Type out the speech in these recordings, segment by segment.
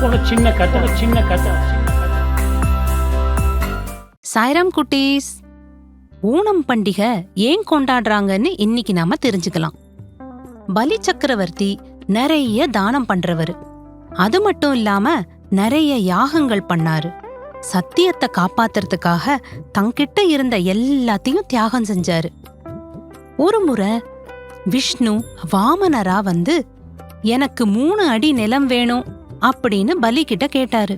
ఒక చిన్న కథ. சாய்ராம் குட்டீஸ், ஓணம் பண்டிகை ஏன் கொண்டாடுறாங்கன்னு இன்னைக்கு நாம தெரிஞ்சுக்கலாம். பலி சக்கரவர்த்தி நிறைய தானம் பண்றவரு. அது மட்டும் இல்லாம நிறைய யாகங்கள் பண்ணாரு. சத்தியத்தை காப்பாத்துறதுக்காக தங்கிட்ட இருந்த எல்லாத்தையும் தியாகம் செஞ்சாரு. ஒரு முறை விஷ்ணு வாமனரா வந்து எனக்கு 3 அடி நிலம் வேணும் அப்படின்னு பலி கிட்ட கேட்டாரு.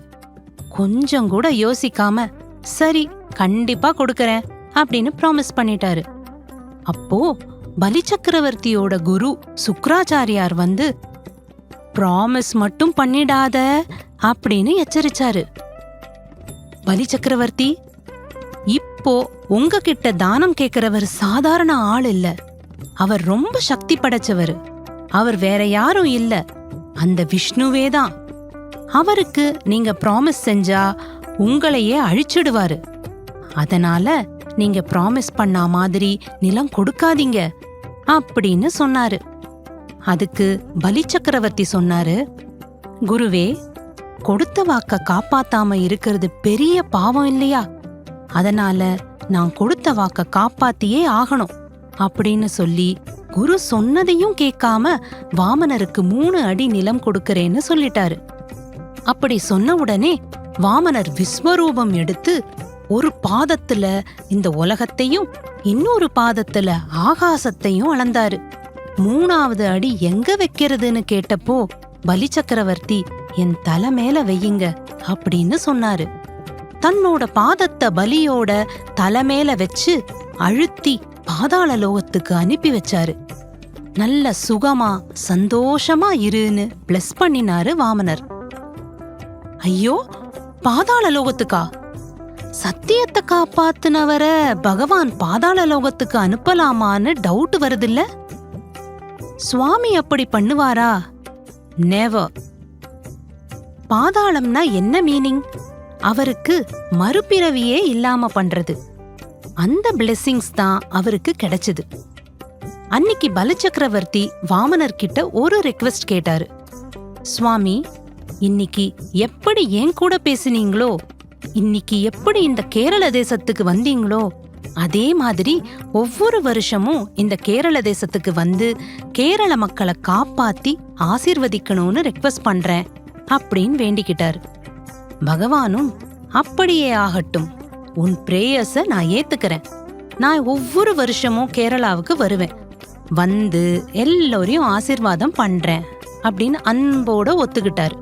கொஞ்சம் கூட யோசிக்காம சரி கண்டிப்பா கொடுக்கறேன் அப்படின்னு ப்ராமிஸ் பண்ணிட்டாரு. அப்போ பலி சக்கரவர்த்தியோட குரு சுக்ராச்சாரியார் வந்து ப்ராமிஸ் மட்டும் பண்ணிடாத அப்படின்னு எச்சரிச்சாரு. பலி சக்கரவர்த்தி, இப்போ உங்ககிட்ட தானம் கேட்கிறவர் சாதாரண ஆள் இல்ல, அவர் ரொம்ப சக்தி படைச்சவர். அவர் வேற யாரும் இல்ல, அந்த விஷ்ணுவேதான். அவருக்கு நீங்க ப்ராமிஸ் செஞ்சா உங்களையே அழிச்சிடுவாரு. அதனால நீங்க ப்ராமிஸ் பண்ண மாதிரி நிலம் கொடுக்காதீங்க அப்படின்னு சொன்னாரு. அதுக்கு பலி சக்கரவர்த்தி சொன்னாரு, குருவே, கொடுத்த வாக்க காப்பாத்தாம இருக்கிறது பெரிய பாவம் இல்லையா? அதனால நான் கொடுத்த வாக்க காப்பாத்தியே ஆகணும் அப்படின்னு சொல்லி குரு சொன்னதையும் கேட்காம வாமனருக்கு 3 அடி நிலம் கொடுக்கறேன்னு சொல்லிட்டாரு. அப்படி சொன்ன உடனே வாமனர் விஸ்வரூபம் எடுத்து ஒரு பாதத்துல இந்த உலகத்தையும் இன்னொரு பாதத்துல ஆகாசத்தையும் அளந்தாரு. 3வது அடி எங்க வைக்கிறதுன்னு கேட்டப்போ பலி சக்கரவர்த்தி என் தலை மேல வையுங்க அப்படின்னு சொன்னாரு. தன்னோட பாதத்தை பலியோட தலை மேல வச்சு அழுத்தி பாதாள லோகத்துக்கு அனுப்பி வச்சாரு. நல்ல சுகமா சந்தோஷமா இருன்னு பிளஸ் பண்ணினாரு வாமனர். ஐயோ, பாதாள லோகத்துக்கா? சத்தியத்தை காப்பாத்துனவர பகவான் பாதாள லோகத்துக்கு அனுப்பலாமான்னு டவுட் வருதில்ல? சுவாமி அப்படி பண்ணுவாரா? நெவர். பாதாளம்னா என்ன மீனிங்? அவருக்கு மறுபிறவியே இல்லாம பண்றது. அந்த பிளெஸிங்ஸ் தான் அவருக்கு கிடைச்சது. அன்னிக்கு பலி சக்கரவர்த்தி வாமனர் கிட்ட ஒரு ரெக்வெஸ்ட் கேட்டாரு. சுவாமி, இன்னைக்கு எப்படி என் கூட பேசினீங்களோ, இன்னைக்கு எப்படி இந்த கேரள தேசத்துக்கு வந்தீங்களோ, அதே மாதிரி ஒவ்வொரு வருஷமும் இந்த கேரள தேசத்துக்கு வந்து கேரள மக்களை காப்பாத்தி ஆசீர்வதிக்கணும்னு ரெக்வெஸ்ட் பண்றேன் அப்படின்னு வேண்டிக்கிட்டாரு. பகவானும் அப்படியே ஆகட்டும், உன் பிரேயர்ஸ நான் ஏத்துக்கிறேன். நான் ஒவ்வொரு வருஷமும் கேரளாவுக்கு வருவேன், வந்து எல்லோரையும் ஆசீர்வாதம் பண்றேன் அப்படின்னு அன்போட ஒத்துக்கிட்டாரு.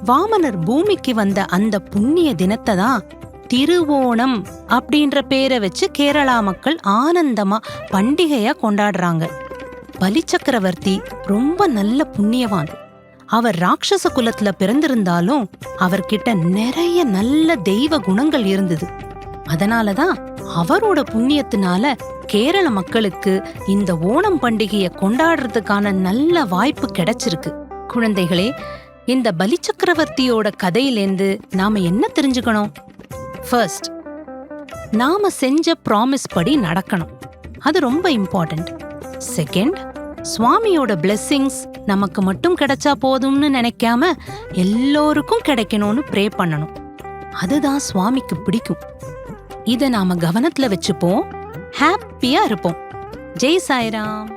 வாமனர் பூமிக்கு வந்த அந்த புண்ணிய தினத்தை தான் திருவோணம் அப்படின்ற பேரை வச்சு கேரளா மக்கள் ஆனந்தமா பண்டிகையா கொண்டாடுறாங்க. பலி சக்கரவர்த்தி ரொம்ப நல்ல புண்ணியவான். அவர் ராட்சச குலத்துல பிறந்திருந்தாலும் அவர்கிட்ட நிறைய நல்ல தெய்வ குணங்கள் இருந்தது. அதனாலதான் அவரோட புண்ணியத்தினால கேரள மக்களுக்கு இந்த ஓணம் பண்டிகையை கொண்டாடுறதுக்கான நல்ல வாய்ப்பு கிடைச்சிருக்கு. குழந்தைகளே, இந்த பலி சக்கரவர்த்தியோட கதையிலேந்து நாம என்ன தெரிஞ்சுக்கணும்? ஃபர்ஸ்ட், நாம செஞ்ச ப்ராமிஸ் படி நடக்கணும், அது ரொம்ப இம்பார்ட்டன்ட். செகண்ட், சுவாமியோட பிளெஸிங்ஸ் நமக்கு மட்டும் கிடைச்சா போதும்னு நினைக்காம எல்லோருக்கும் கிடைக்கணும்னு ப்ரே பண்ணணும். அதுதான் சுவாமிக்கு பிடிக்கும். இத நாம கவனத்துல வச்சுப்போம், ஹாப்பியா இருப்போம். ஜெய் சாய்ராம்.